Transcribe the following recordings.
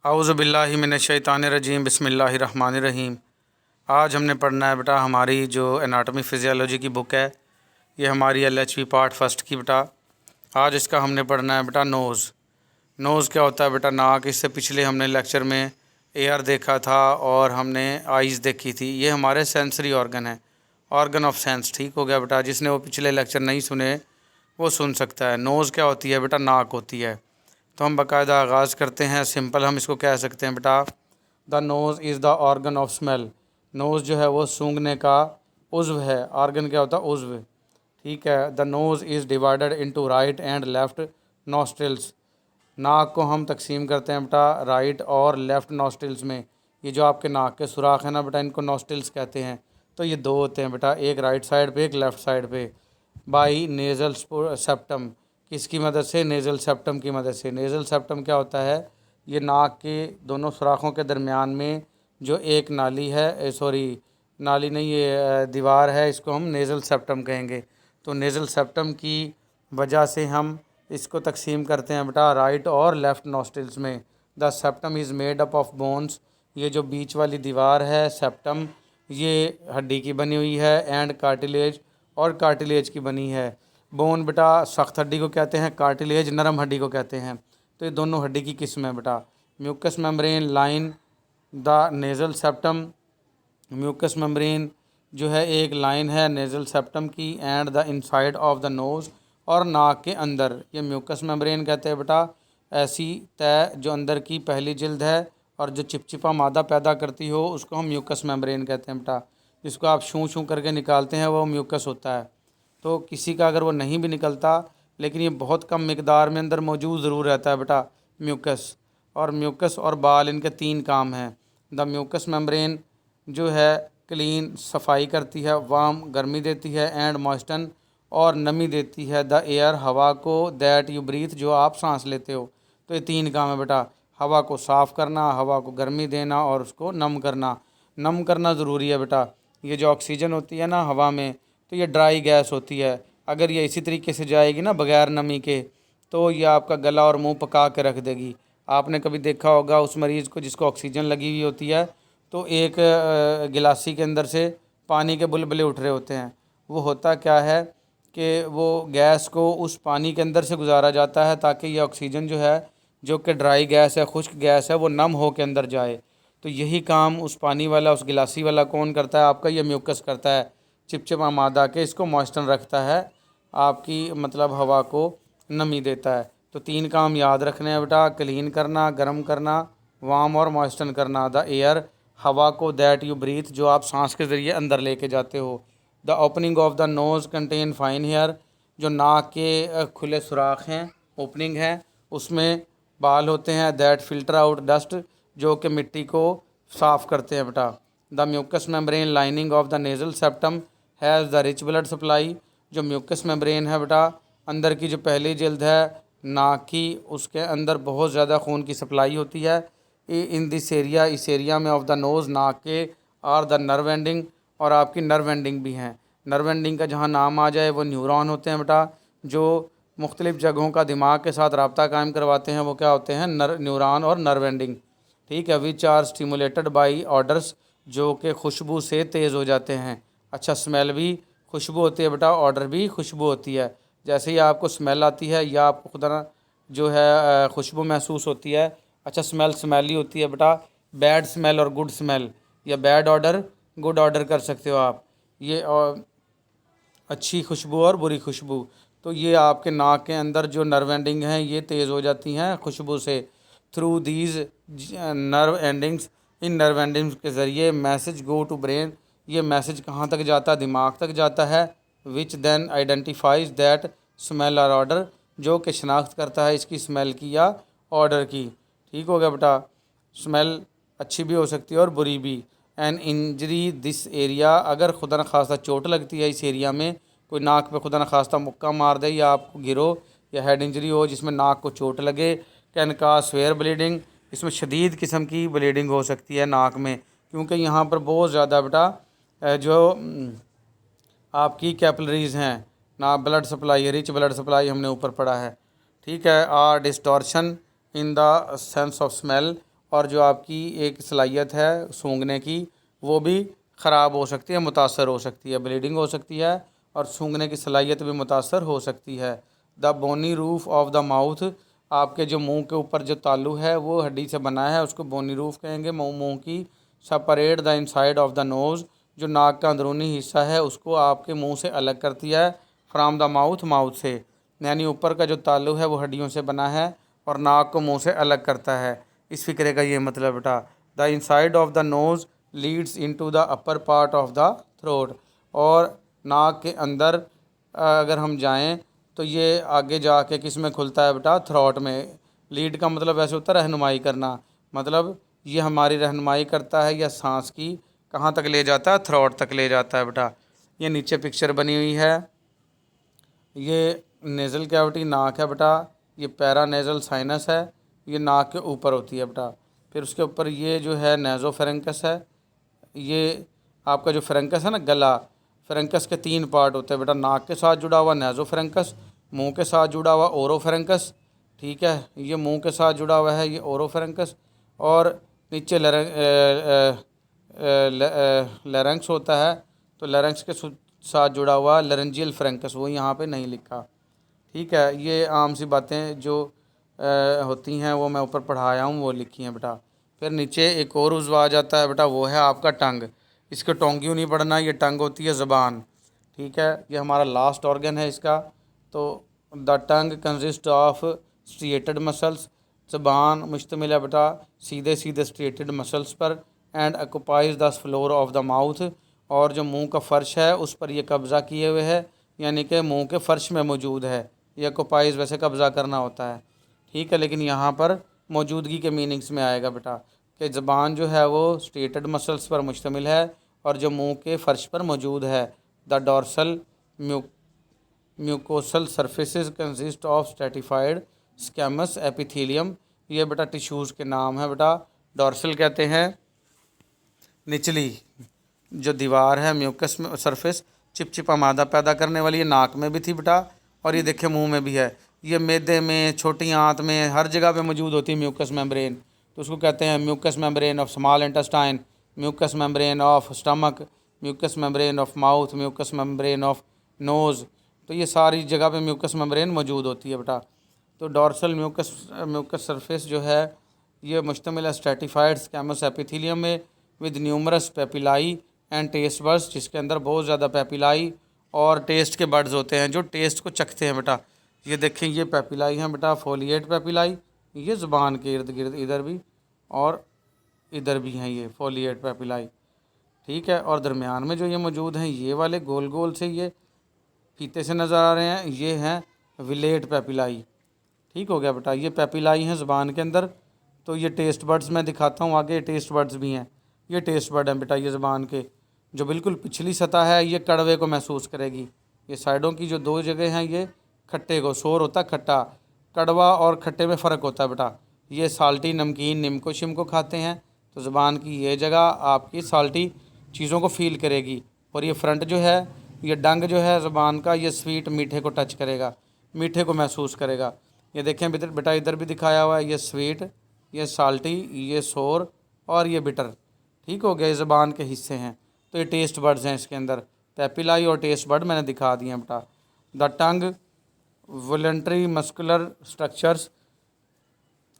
औज़ु बिल्लाहि मिनश्शैतानिर्रजीम बिस्मिल्लाहिर्रहमानिर्रहीम। आज हमने पढ़ना है बेटा हमारी जो एनाटॉमी फिजियोलॉजी की बुक है, ये हमारी LHV पार्ट फर्स्ट की बेटा। आज इसका हमने पढ़ना है बेटा नोज़। नोज़ क्या होता है बेटा? नाक। इससे पिछले हमने लेक्चर में एयर देखा था और हमने आइज़ देखी थी। ये हमारे सेंसरी ऑर्गन है, ऑर्गन ऑफ सेंस। ठीक हो गया बेटा। जिसने वो पिछले लेक्चर नहीं सुने वो सुन सकता है। नोज़ क्या होती है बेटा? नाक होती है। तो हम बाकायदा आगाज़ करते हैं। सिंपल हम इसको कह सकते हैं बेटा, the nose is the organ of smell. Nose जो है वो सूंघने का उज़्व है। ऑर्गन क्या होता है? उज़्व। ठीक है। The nose is divided into right and left nostrils. नाक को हम तकसीम करते हैं बेटा राइट और लेफ़्ट नॉस्ट्रिल्स में। ये जो आपके नाक के सुराख है ना बेटा, इनको नॉस्ट्रिल्स कहते हैं। तो ये दो होते हैं बेटा, एक राइट साइड पे, एक लेफ़्ट साइड पे। By nasal septum. किसकी मदद से? नेज़ल सेप्टम की मदद से। नेज़ल सेप्टम क्या होता है? ये नाक के दोनों सुराखों के दरमियान में जो एक नाली है, सॉरी नाली नहीं, ये दीवार है, इसको हम नेज़ल सेप्टम कहेंगे। तो नेज़ल सेप्टम की वजह से हम इसको तकसीम करते हैं बेटा राइट और लेफ़्ट नॉस्ट्रिल्स में। The septum is made up of bones. ये जो बीच वाली दीवार है सेप्टम, ये हड्डी की बनी हुई है, एंड कार्टिलेज, और कार्टिलेज की बनी है। बोन बेटा सख्त हड्डी को कहते हैं, कार्टिलेज नरम हड्डी को कहते हैं। तो ये दोनों हड्डी की किस्म है बेटा। Mucous membrane line the nasal septum. Mucous membrane जो है एक लाइन है नेज़ल सेप्टम की, and the inside of the nose, और नाक के अंदर ये म्यूकस मेम्ब्रेन कहते हैं बेटा। ऐसी तय जो अंदर की पहली जिल्द है और जो चिपचिपा मादा पैदा करती हो उसको हम म्यूकस मेम्ब्रेन कहते हैं बेटा। जिसको आप शूं शूं करके निकालते हैं वो म्यूकस होता है। तो किसी का अगर वो नहीं भी निकलता, लेकिन ये बहुत कम मिकदार में अंदर मौजूद ज़रूर रहता है बेटा म्यूकस। और म्यूकस और बाल, इनके तीन काम हैं। द म्यूकस मेम्ब्रेन जो है क्लीन, सफाई करती है, वार्म, गर्मी देती है, एंड मॉइस्टन, और नमी देती है द एयर, हवा को, दैट यू ब्रीथ, जो आप सांस लेते हो। तो ये तीन काम है बेटा, हवा को साफ़ करना, हवा को गर्मी देना, और उसको नम करना। नम करना ज़रूरी है बेटा। ये जो ऑक्सीजन होती है ना हवा में, तो ये ड्राई गैस होती है। अगर ये इसी तरीके से जाएगी ना बग़ैर नमी के, तो ये आपका गला और मुंह पका के रख देगी। आपने कभी देखा होगा उस मरीज़ को जिसको ऑक्सीजन लगी हुई होती है, तो एक गिलासी के अंदर से पानी के बुलबुले उठ रहे होते हैं। वो होता क्या है कि वो गैस को उस पानी के अंदर से गुजारा जाता है ताकि ये ऑक्सीजन जो है, जो कि ड्राई गैस है, खुश्क गैस है, वो नम हो के अंदर जाए। तो यही काम उस पानी वाला, उस गिलासी वाला कौन करता है? आपका ये म्यूकस करता है। चिपचिपा मादा के इसको मॉइस्चर रखता है, आपकी मतलब हवा को नमी देता है। तो तीन काम याद रखने हैं बेटा, क्लीन करना, गर्म करना, वार्म और मॉइस्चर करना द एयर, हवा को, दैट यू ब्रीथ, जो आप सांस के ज़रिए अंदर लेके जाते हो। The opening of the nose contain fine hair. जो नाक के खुले सुराख हैं, ओपनिंग है, उसमें बाल होते हैं। दैट फिल्टर आउट डस्ट, जो कि मिट्टी को साफ़ करते हैं बेटा। The mucous membrane lining of the nasal septum has the rich blood supply. जो म्यूकस मेम्ब्रेन है बेटा, अंदर की जो पहली जल्द है नाक की, उसके अंदर बहुत ज़्यादा खून की सप्लाई होती है। इन दिस एरिया, इस एरिया में ऑफ द नोज़, नाक के, आर द नर्व एंडिंग, और आपकी नर्व एंडिंग भी हैं। नर्व एंडिंग का जहाँ नाम आ जाए वो न्यूरॉन होते हैं बेटा, जो मुख्तलिफ़ जगहों का दिमाग के साथ रब्ता कायम करवाते हैं। वो क्या होते हैं? न्यूरॉन और नर्व एंडिंग। ठीक है। Which are stimulated by odours, जो कि खुशबू से तेज़ हो जाते हैं। अच्छा, स्मेल भी खुशबू होती है बेटा, ऑर्डर भी खुशबू होती है। जैसे ही आपको स्मेल आती है या आपको खुदा जो है खुशबू महसूस होती है, अच्छा स्मेल स्मेली होती है बेटा। बैड स्मेल और गुड स्मेल, या बैड ऑर्डर, गुड ऑर्डर कर सकते हो आप। ये अच्छी खुशबू और बुरी खुशबू। तो ये आपके नाक के अंदर जो नर्व एंडिंग हैं ये तेज़ हो जाती हैं खुशबू से। थ्रू दीज नर्व एंडिंग्स, इन नर्व एंडिंग्स के ज़रिए मैसेज गो टू ब्रेन, ये मैसेज कहाँ तक जाता है? दिमाग तक जाता है। Which then identifies that smell or odour, जो कि शनाख्त करता है इसकी स्मेल की या ऑर्डर की। ठीक हो गया बेटा। स्मेल अच्छी भी हो सकती है और बुरी भी। एन इंजरी दिस एरिया, अगर खुदा न खास्ता चोट लगती है इस एरिया में, कोई नाक पे खुदा न खास्ता मुक्का मार दे या आपको गिरो, या हेड इंजरी हो जिसमें नाक को चोट लगे, कैन काज स्वेयर ब्लीडिंग, इसमें शदीद किस्म की ब्लीडिंग हो सकती है नाक में, क्योंकि यहाँ पर बहुत ज़्यादा बेटा जो आपकी कैपिलरीज़ हैं ना, blood supply, rich blood supply हमने ऊपर पढ़ा है। ठीक है। Are distortion in the sense of smell, और जो आपकी एक सलाहियत है सूंघने की वो भी ख़राब हो सकती है, मुतासर हो सकती है, ब्लीडिंग हो सकती है और सूंघने की सलाहियत भी मुतासर हो सकती है। The bony roof of the mouth, आपके जो मुंह के ऊपर जो तालू है वो हड्डी से बना है, उसको बोनी रूफ कहेंगे। मुंह की separate the inside of the nose, जो नाक का अंदरूनी हिस्सा है उसको आपके मुंह से अलग करती है। फ्राम द माउथ, माउथ से, यानी ऊपर का जो तालू है वो हड्डियों से बना है और नाक को मुंह से अलग करता है। इस फिक्रे का ये मतलब बेटा, the inside of the nose leads into the upper part of the throat, और नाक के अंदर अगर हम जाएं तो ये आगे जाके किस में खुलता है बेटा, थ्रोट में। लीड का मतलब वैसे होता है रहनुमाई करना, मतलब ये हमारी रहनुमाई करता है या सांस की कहाँ तक ले जाता है, थ्रोट तक ले जाता है बेटा। ये नीचे पिक्चर बनी हुई है, ये नेज़ल कैविटी नाक है बेटा, ये पैरा नेज़ल साइनस है, ये नाक के ऊपर होती है बेटा। फिर उसके ऊपर ये जो है नेज़ोफेरेंकस है, ये आपका जो फ्रेंकस है ना गला, फ्रेंकस के 3 पार्ट होते हैं बेटा, नाक के साथ जुड़ा हुआ नेज़ोफ्रेंकस, मुंह के साथ जुड़ा हुआ ओरोफ्रेंकस, ठीक है, ये मुंह के साथ जुड़ा हुआ है ये ओरोफ्रेंकस, और नीचे लैरेंक्स होता है, तो लैरेंक्स के साथ जुड़ा हुआ लरेंजियल फ्रेंकस, वो यहाँ पे नहीं लिखा, ठीक है। ये आम सी बातें जो होती हैं वो मैं ऊपर पढ़ाया हूँ वो लिखी हैं बेटा। फिर नीचे एक और उज़्व आ जाता है बेटा, वो है आपका टंग। इसको टोंग नहीं पढ़ना, ये टंग होती है ज़बान, ठीक है, ये हमारा लास्ट ऑर्गन है इसका। तो the tongue consist of striated muscles, ज़बान मुश्तमिल है बेटा सीधे सीधे स्ट्रिएटेड मसल्स पर, and occupies the floor of the mouth, और जो मुंह का फ़र्श है उस पर यह कब्ज़ा किए हुए है, यानी कि मुंह के फ़र्श में मौजूद है। ये ऑक्युपाइज वैसे कब्ज़ा करना होता है, ठीक है, लेकिन यहाँ पर मौजूदगी के मीनिंग्स में आएगा बेटा कि ज़बान जो है वो स्ट्रेटेड मसल्स पर मुश्तमिल है और जो मुंह के फ़र्श पर मौजूद है। The dorsal mucosal surfaces consist of stratified squamous epithelium, ये बेटा टिश्यूज़ के नाम है बेटा। डॉर्सल कहते हैं निचली जो दीवार है म्यूकस सरफेस, चिपचिपा मादा पैदा करने वाली, ये नाक में भी थी बेटा और ये देखिए मुंह में भी है। ये मैदे में, छोटी आंत में, हर जगह पे मौजूद होती है म्यूकस मेम्ब्रेन, तो उसको कहते हैं mucous membrane of small intestine, mucous membrane of stomach, mucous membrane of mouth, mucous membrane of nose, तो ये सारी जगह पे म्यूकस मेम्ब्रेन मौजूद होती है बेटा। तो डॉर्सल म्यूकस सरफेस जो है ये मुश्तमिल है स्ट्रेटिफाइड स्कैमस एपिथेलियम में, with numerous papillae and taste buds, जिसके अंदर बहुत ज़्यादा पेपिलाई और टेस्ट के बड्स होते हैं जो टेस्ट को चखते हैं बेटा। ये देखें ये पेपिलाई हैं बेटा, फोलिएट पेपिलाई, ये ज़ुबान के इर्द गिर्द इधर भी और इधर भी हैं ये फोलिएट पेपिलाई, ठीक है। और दरमियान में जो ये मौजूद हैं ये वाले गोल गोल से ये फीते से नज़र आ रहे हैं, ये हैं विलेट पेपिलाई, ठीक हो गया बेटा। ये पेपिलाई हैं ज़ुबान के अंदर। तो ये टेस्ट बड्स मैं दिखाता हूँ आगे, टेस्ट बड्स भी हैं, ये टेस्ट बड हैं बेटा, ये ज़ुबान के जो बिल्कुल पिछली सतह है ये कड़वे को महसूस करेगी, ये साइडों की जो 2 जगह हैं ये खट्टे को, शोर होता है खट्टा, कड़वा और खट्टे में फ़र्क होता है बेटा। ये साल्टी नमकीन निम्को शिमको खाते हैं तो ज़ुबान की ये जगह आपकी साल्टी चीज़ों को फील करेगी, और ये फ्रंट जो है ये डंग जो है ज़ुबान का ये स्वीट मीठे को टच करेगा, मीठे को महसूस करेगा। ये देखें बेटा इधर भी दिखाया हुआ है, ये स्वीट, ये साल्टी, ये सोर और ये बिटर, ठीक हो गया, ज़ुबान के हिस्से हैं। तो ये टेस्ट बड्स हैं इसके अंदर, पेपिलाई और टेस्ट बड मैंने दिखा दिए हैं बेटा। The tongue voluntary muscular structures,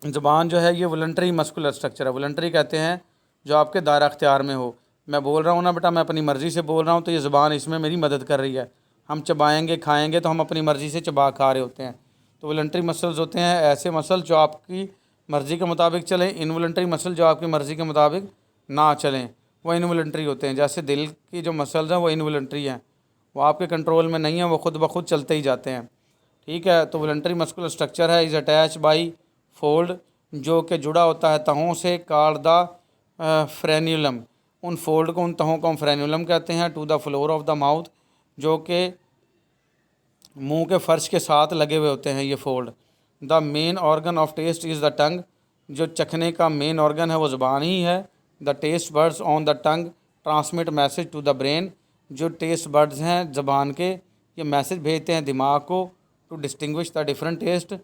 ज़ुबान जो है ये वॉलंटरी मस्कुलर स्ट्रक्चर है, वॉलंटरी कहते हैं जो आपके दायरा अख्तियार में हो। मैं बोल रहा हूँ ना बेटा, मैं अपनी मर्ज़ी से बोल रहा हूँ तो ये ज़ुबान इसमें मेरी मदद कर रही है। हम चबाएंगे खाएंगे तो हम अपनी मर्ज़ी से चबा खा रहे होते हैं। तो वॉलंटरी मसल्स होते हैं ऐसे मसल जो आपकी मर्ज़ी के मुताबिक चलें, इनवॉलंटरी मसल जो आपकी मर्ज़ी के मुताबिक ना चलें वो इनवॉलंटरी होते हैं। जैसे दिल की जो मसल्स हैं वो इनवॉलंटरी हैं, वो आपके कंट्रोल में नहीं है, वो खुद ब खुद चलते ही जाते हैं, ठीक है। तो वॉलंटरी मस्कुलर स्ट्रक्चर है, इज़ अटैच बाई फोल्ड, जो कि जुड़ा होता है तहों से, कॉल्ड द फ्रेन्यूलम, उन फोल्ड को, उन तहों को हम फ्रेन्यूलम कहते हैं, to the floor of the mouth, जो कि मुंह के फ़र्श के साथ लगे हुए होते हैं ये fold. The main organ of taste is the tongue, जो चखने का मेन ऑर्गन है वो ज़ुबान ही है। The taste buds on the tongue transmit message to the brain, जो टेस्ट बर्ड्स हैं ज़ुबान के ये मैसेज भेजते हैं दिमाग को, to distinguish the different taste,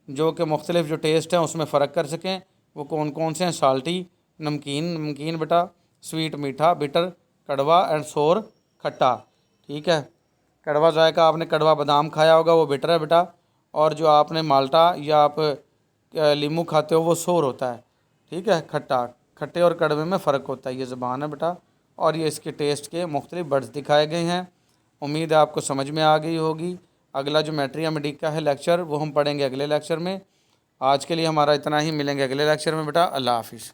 जो कि मुख्तलिफ जो टेस्ट हैं उसमें फ़र्क कर सकें। वो कौन कौन से हैं? साल्टी नमकीन, नमकीन बेटा, स्वीट मीठा, बिटर कड़वा एंड सोर खट्टा। ठीक है, कड़वा जायका आपने कड़वा बादाम खाया होगा वो बिटर है बेटा, और जो आपने माल्टा या आप लीमू खाते हो वो सोर होता है। ठीक है, खट्टा। खट्टे और कड़वे में फ़र्क होता है। ये ज़बान है बेटा, और ये इसके टेस्ट के मुख्तलिफ बर्ड्स दिखाए गए हैं। उम्मीद है आपको समझ में आ गई होगी। अगला जो मैट्रिया मेडिका है लेक्चर, वो हम पढ़ेंगे अगले लेक्चर में। आज के लिए हमारा इतना ही, मिलेंगे अगले लेक्चर में बेटा। अल्लाह हाफिज़।